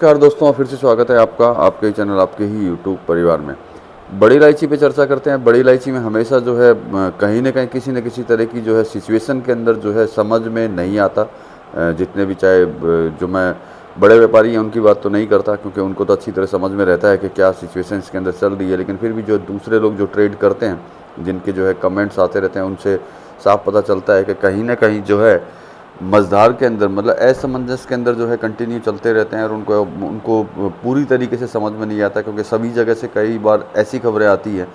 नमस्कार दोस्तों, फिर से स्वागत है आपका आपके ही चैनल आपके ही यूट्यूब परिवार में। बड़ी इलायची पे चर्चा करते हैं। बड़ी इलायची में हमेशा जो है कहीं न कहीं किसी न किसी तरह की जो है सिचुएशन के अंदर जो है समझ में नहीं आता। जितने भी चाहे जो मैं बड़े व्यापारी हैं उनकी बात तो नहीं करता, क्योंकि उनको तो अच्छी तरह समझ में रहता है कि क्या सिचुएशन इसके अंदर चल रही है। लेकिन फिर भी जो दूसरे लोग जो ट्रेड करते हैं, जिनके जो है कमेंट्स आते रहते हैं, उनसे साफ पता चलता है कि कहीं न कहीं जो है मझधार के अंदर मतलब असमंजस के अंदर जो है कंटिन्यू चलते रहते हैं, और उनको उनको पूरी तरीके से समझ में नहीं आता, क्योंकि सभी जगह से कई बार ऐसी खबरें आती हैं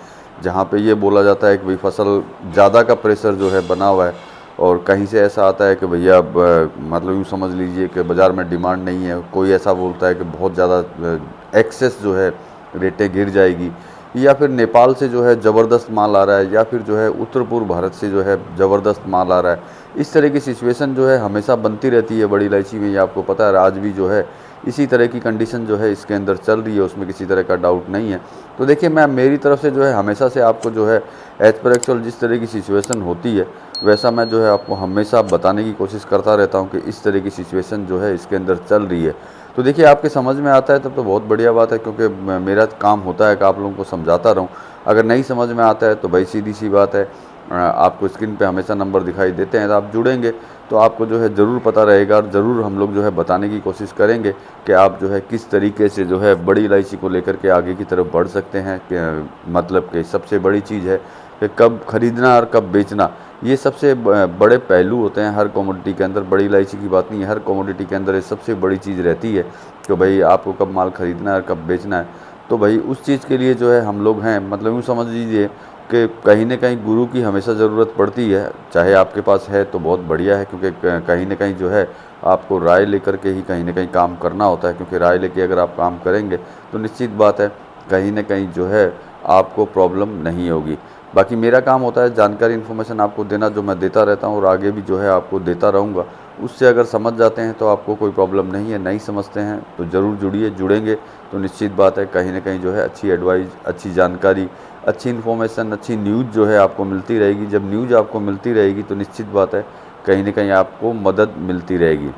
जहाँ पे ये बोला जाता है कि भाई फसल ज़्यादा का प्रेशर जो है बना हुआ है, और कहीं से ऐसा आता है कि भैया मतलब यूँ समझ लीजिए कि बाज़ार में डिमांड नहीं है। कोई ऐसा बोलता है कि बहुत ज़्यादा एक्सेस जो है रेटें गिर जाएगी, या फिर नेपाल से जो है ज़बरदस्त माल आ रहा है, या फिर जो है उत्तर पूर्व भारत से जो है ज़बरदस्त माल आ रहा है। इस तरह की सिचुएशन जो है हमेशा बनती रहती है बड़ी इलायची में, ये आपको पता है। आज भी जो है इसी तरह की कंडीशन जो है इसके अंदर चल रही है, उसमें किसी तरह का डाउट नहीं है। तो देखिए, मैं मेरी तरफ से जो है हमेशा से आपको जो है एज पर एक्चुअल जिस तरह की सिचुएशन होती है, वैसा मैं जो है आपको हमेशा बताने की कोशिश करता रहता हूँ कि इस तरह की सिचुएशन जो है इसके अंदर चल रही है। तो देखिए, आपके समझ में आता है तब तो बहुत बढ़िया बात है, क्योंकि मेरा काम होता है कि आप लोगों को समझाता रहूँ। अगर नहीं समझ में आता है तो भाई सीधी सी बात है, आपको स्क्रीन पे हमेशा नंबर दिखाई देते हैं, तो आप जुड़ेंगे तो आपको जो है ज़रूर पता रहेगा, और ज़रूर हम लोग जो है बताने की कोशिश करेंगे कि आप जो है किस तरीके से जो है बड़ी इलायची को लेकर के आगे की तरफ बढ़ सकते हैं। कि मतलब कि सबसे बड़ी चीज़ है कि कब खरीदना और कब बेचना, ये सबसे बड़े पहलू होते हैं हर कमोडिटी के अंदर। बड़ी इलायची की बात नहीं है, हर कमोडिटी के अंदर ये सबसे बड़ी चीज़ रहती है कि भाई आपको कब माल खरीदना है और कब बेचना है। तो भाई उस चीज़ के लिए जो है हम लोग हैं, मतलब यूँ समझ लीजिए कि कहीं न कहीं गुरु की हमेशा ज़रूरत पड़ती है। चाहे आपके पास है तो बहुत बढ़िया है, क्योंकि कहीं न कहीं जो है आपको राय लेकर के ही कहीं न कहीं काम करना होता है, क्योंकि राय लेके अगर आप काम करेंगे तो निश्चित बात है कहीं न कहीं जो है आपको प्रॉब्लम नहीं होगी। बाकी मेरा काम होता है जानकारी इन्फॉर्मेशन आपको देना, जो मैं देता रहता हूँ और आगे भी जो है आपको देता रहूँगा। उससे अगर समझ जाते हैं तो आपको कोई प्रॉब्लम नहीं है, नहीं समझते हैं तो ज़रूर जुड़िए। जुड़ेंगे तो निश्चित बात है कहीं न कहीं जो है अच्छी एडवाइस, अच्छी जानकारी, अच्छी इन्फॉर्मेशन, अच्छी न्यूज़ जो है आपको मिलती रहेगी। जब न्यूज़ आपको मिलती रहेगी तो निश्चित बात है कहीं न कहीं आपको मदद मिलती रहेगी।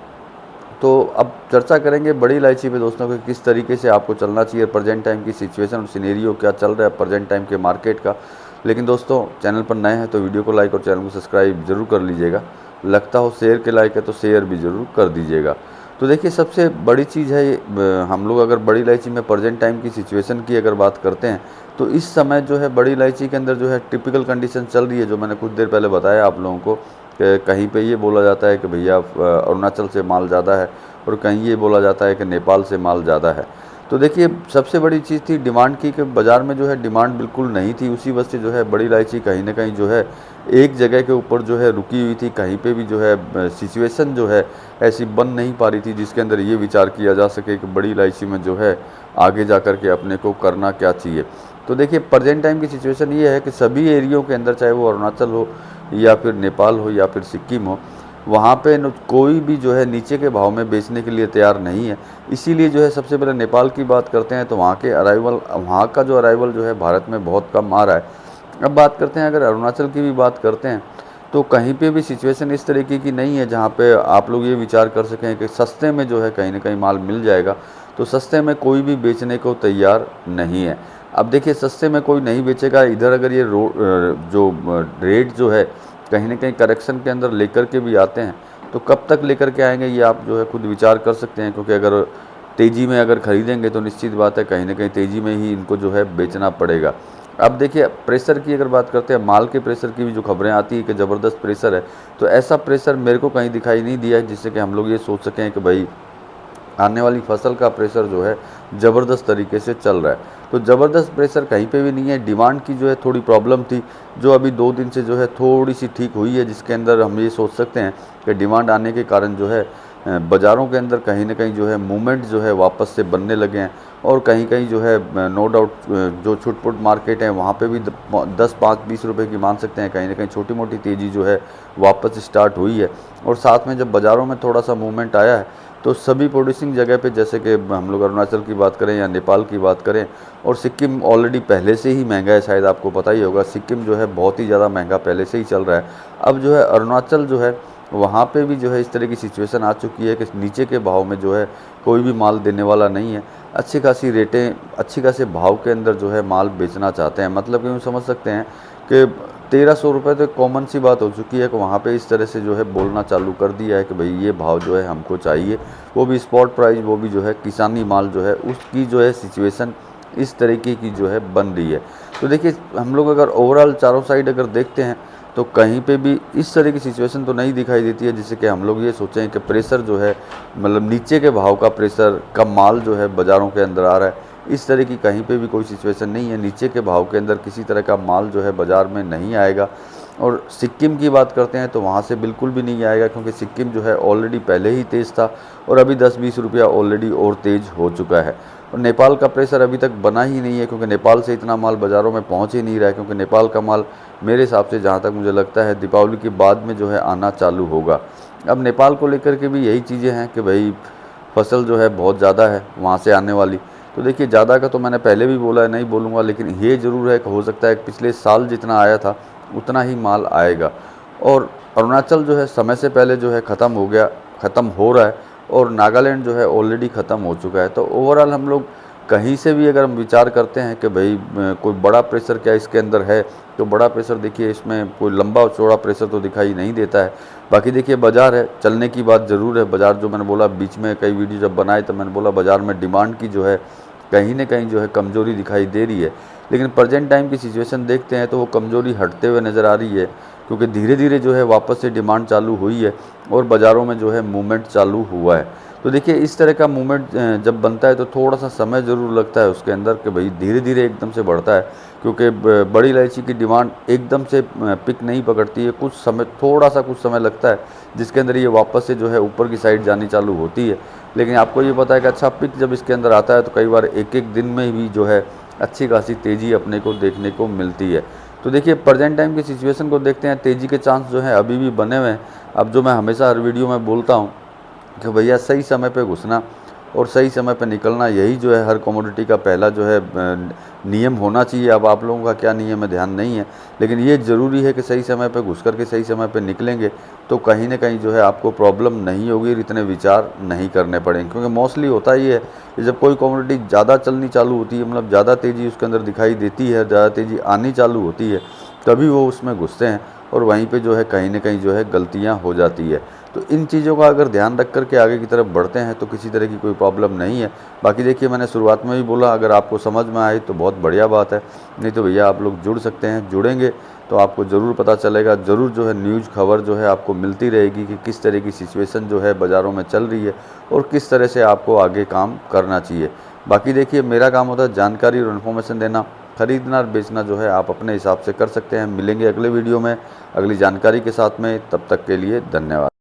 तो अब चर्चा करेंगे बड़ी इलायची पे दोस्तों कि किस तरीके से आपको चलना चाहिए, प्रेजेंट टाइम की सिचुएशन और सिनेरियो क्या चल रहा है प्रेजेंट टाइम के मार्केट का। लेकिन दोस्तों, चैनल पर नए हैं तो वीडियो को लाइक और चैनल को सब्सक्राइब जरूर कर लीजिएगा। लगता हो शेयर के लायक है तो शेयर भी ज़रूर कर दीजिएगा। तो देखिए, सबसे बड़ी चीज़ है ये, हम लोग अगर बड़ी इलायची में प्रेजेंट टाइम की सिचुएशन की अगर बात करते हैं, तो इस समय जो है बड़ी इलायची के अंदर जो है टिपिकल कंडीशन चल रही है, जो मैंने कुछ देर पहले बताया आप लोगों को कि कहीं पे ये बोला जाता है कि भैया अरुणाचल से माल ज़्यादा है, और कहीं ये बोला जाता है कि नेपाल से माल ज़्यादा है। तो देखिए, सबसे बड़ी चीज़ थी डिमांड की, कि बाज़ार में जो है डिमांड बिल्कुल नहीं थी। उसी वजह से जो है बड़ी इलायची कहीं न कहीं जो है एक जगह के ऊपर जो है रुकी हुई थी। कहीं पे भी जो है सिचुएशन जो है ऐसी बन नहीं पा रही थी जिसके अंदर ये विचार किया जा सके कि बड़ी इलायची में जो है आगे जा कर के अपने को करना क्या चाहिए। तो देखिए, प्रेजेंट टाइम की सिचुएशन ये है कि सभी एरियो के अंदर, चाहे वो अरुणाचल हो या फिर नेपाल हो या फिर सिक्किम हो, वहाँ पे कोई भी जो है नीचे के भाव में बेचने के लिए तैयार नहीं है। इसीलिए जो है सबसे पहले नेपाल की बात करते हैं, तो वहाँ का जो अराइवल जो है भारत में बहुत कम आ रहा है। अब बात करते हैं, अगर अरुणाचल की भी बात करते हैं, तो कहीं पे भी सिचुएशन इस तरीके की नहीं है जहाँ पे आप लोग ये विचार कर सकें कि सस्ते में जो है कहीं न कहीं माल मिल जाएगा। तो सस्ते में कोई भी बेचने को तैयार नहीं है। अब देखिए, सस्ते में कोई नहीं बेचेगा इधर। अगर ये जो रेट जो है कहीं न कहीं करेक्शन के अंदर लेकर के भी आते हैं, तो कब तक लेकर के आएँगे ये आप जो है खुद विचार कर सकते हैं, क्योंकि अगर तेज़ी में अगर खरीदेंगे तो निश्चित बात है कहीं न कहीं तेज़ी में ही इनको जो है बेचना पड़ेगा। अब देखिए, प्रेशर की अगर बात करते हैं, माल के प्रेशर की भी जो खबरें आती हैं कि ज़बरदस्त प्रेशर है, तो ऐसा प्रेशर मेरे को कहीं दिखाई नहीं दिया है जिससे कि हम लोग ये सोच सकें कि भाई आने वाली फसल का प्रेशर जो है ज़बरदस्त तरीके से चल रहा है। तो ज़बरदस्त प्रेशर कहीं पे भी नहीं है। डिमांड की जो है थोड़ी प्रॉब्लम थी, जो अभी 2 दिन से जो है थोड़ी-सी ठीक हुई है, जिसके अंदर हम ये सोच सकते हैं कि डिमांड आने के कारण जो है बाज़ारों के अंदर कहीं न कहीं जो है मूवमेंट जो है वापस से बनने लगे हैं, और कहीं-कहीं जो है नो डाउट जो छुट-पुट मार्केट है वहाँ पे भी 10, 5, 20 रुपए की मान सकते हैं, कहीं न कहीं छोटी-मोटी तेज़ी जो है वापस स्टार्ट हुई है। और साथ में जब बाज़ारों में थोड़ा-सा मूवमेंट आया है, तो सभी प्रोड्यूसिंग जगह पे, जैसे कि हम लोग अरुणाचल की बात करें या नेपाल की बात करें, और सिक्किम ऑलरेडी पहले से ही महंगा है, शायद आपको पता ही होगा। सिक्किम जो है बहुत ही ज़्यादा महंगा पहले से ही चल रहा है। अब जो है अरुणाचल जो है वहाँ पे भी जो है इस तरह की सिचुएशन आ चुकी है कि नीचे के भाव में जो है कोई भी माल देने वाला नहीं है। अच्छी खासी रेटें, अच्छी खासे भाव के अंदर जो है माल बेचना चाहते हैं। मतलब कि यूँ समझ सकते हैं कि 1300 रुपये तो एक कॉमन सी बात हो चुकी है कि वहाँ पे इस तरह से जो है बोलना चालू कर दिया है कि भाई ये भाव जो है हमको चाहिए, वो भी स्पॉट प्राइस, वो भी जो है किसानी माल जो है उसकी जो है सिचुएशन इस तरीके की जो है बन रही है। तो देखिए, हम लोग अगर ओवरऑल चारों साइड अगर देखते हैं तो कहीं पे भी इस तरह की सिचुएशन तो नहीं दिखाई देती है जिससे कि हम लोग ये सोचें कि प्रेशर जो है, मतलब नीचे के भाव का प्रेशर, कम माल जो है बाज़ारों के अंदर आ रहा है, इस तरह की कहीं पे भी कोई सिचुएशन नहीं है। नीचे के भाव के अंदर किसी तरह का माल जो है बाज़ार में नहीं आएगा। और सिक्किम की बात करते हैं तो वहाँ से बिल्कुल भी नहीं आएगा, क्योंकि सिक्किम जो है ऑलरेडी पहले ही तेज़ था और अभी 10-20 रुपया ऑलरेडी और तेज़ हो चुका है। और नेपाल का प्रेशर अभी तक बना ही नहीं है, क्योंकि नेपाल से इतना माल बाज़ारों में पहुँच ही नहीं रहा है, क्योंकि नेपाल का माल मेरे हिसाब से, जहाँ तक मुझे लगता है, दीपावली के बाद में जो है आना चालू होगा। अब नेपाल को लेकर के भी यही चीज़ें हैं कि भाई फसल जो है बहुत ज़्यादा है वहाँ से आने वाली। तो देखिए, ज़्यादा का तो मैंने पहले भी बोला है, नहीं बोलूँगा, लेकिन ये ज़रूर है कि हो सकता है कि पिछले साल जितना आया था उतना ही माल आएगा। और अरुणाचल जो है समय से पहले जो है ख़त्म हो गया, ख़त्म हो रहा है, और नागालैंड जो है ऑलरेडी ख़त्म हो चुका है। तो ओवरऑल हम लोग कहीं से भी अगर हम विचार करते हैं कि भाई कोई बड़ा प्रेशर क्या इसके अंदर है, तो बड़ा प्रेशर देखिए इसमें कोई लंबा चौड़ा प्रेशर तो दिखाई नहीं देता है। बाकी देखिए, बाज़ार है, चलने की बात ज़रूर है। बाज़ार जो मैंने बोला, बीच में कई वीडियो जब बनाए तो मैंने बोला बाज़ार में डिमांड की जो है कहीं न कहीं जो है कमज़ोरी दिखाई दे रही है। लेकिन प्रेजेंट टाइम की सिचुएशन देखते हैं तो वो कमज़ोरी हटते हुए नज़र आ रही है, क्योंकि धीरे-धीरे जो है वापस से डिमांड चालू हुई है और बाज़ारों में जो है मूवमेंट चालू हुआ है। तो देखिए, इस तरह का मूवमेंट जब बनता है तो थोड़ा-सा समय ज़रूर लगता है उसके अंदर कि भई धीरे-धीरे एकदम से बढ़ता है, क्योंकि ब बड़ी इलायची की डिमांड एकदम से पिक नहीं पकड़ती है। कुछ समय, थोड़ा-सा कुछ समय लगता है, जिसके अंदर ये वापस से जो है ऊपर की साइड जानी चालू होती है। लेकिन आपको ये पता है कि अच्छा पिक जब इसके अंदर आता है तो कई बार एक-एक दिन में भी जो है अच्छी खासी तेज़ी अपने को देखने को मिलती है। तो देखिए, प्रेजेंट टाइम की सिचुएशन को देखते हैं, तेज़ी के चांस जो हैं अभी भी बने हुए हैं। अब जो मैं हमेशा हर वीडियो में बोलता हूँ कि भैया सही समय पे घुसना और सही समय पे निकलना, यही जो है हर कमोडिटी का पहला जो है नियम होना चाहिए। अब आप लोगों का क्या नियम है ध्यान नहीं है, लेकिन ये ज़रूरी है कि सही समय पे घुस कर के सही समय पे निकलेंगे तो कहीं न कहीं जो है आपको प्रॉब्लम नहीं होगी और इतने विचार नहीं करने पड़ेंगे। क्योंकि मोस्टली होता ही है कि जब कोई कमोडिटी ज़्यादा चलनी चालू होती है, मतलब ज़्यादा तेज़ी उसके अंदर दिखाई देती है, ज़्यादा तेज़ी आनी चालू होती है, तभी वो उसमें घुसते हैं और वहीं पे जो है कहीं न कहीं जो है गलतियाँ हो जाती है। तो इन चीज़ों का अगर ध्यान रख कर के आगे की तरफ बढ़ते हैं तो किसी तरह की कोई प्रॉब्लम नहीं है। बाकी देखिए, मैंने शुरुआत में भी बोला, अगर आपको समझ में आए तो बहुत बढ़िया बात है, नहीं तो भैया आप लोग जुड़ सकते हैं। जुड़ेंगे तो आपको ज़रूर पता चलेगा, ज़रूर जो है न्यूज़ खबर जो है आपको मिलती रहेगी कि किस तरह की सिचुएशन जो है बाज़ारों में चल रही है और किस तरह से आपको आगे काम करना चाहिए। बाकी देखिए, मेरा काम होता है जानकारी और इन्फॉर्मेशन देना। खरीदना और बेचना जो है आप अपने हिसाब से कर सकते हैं। मिलेंगे अगले वीडियो में अगली जानकारी के साथ में, तब तक के लिए धन्यवाद।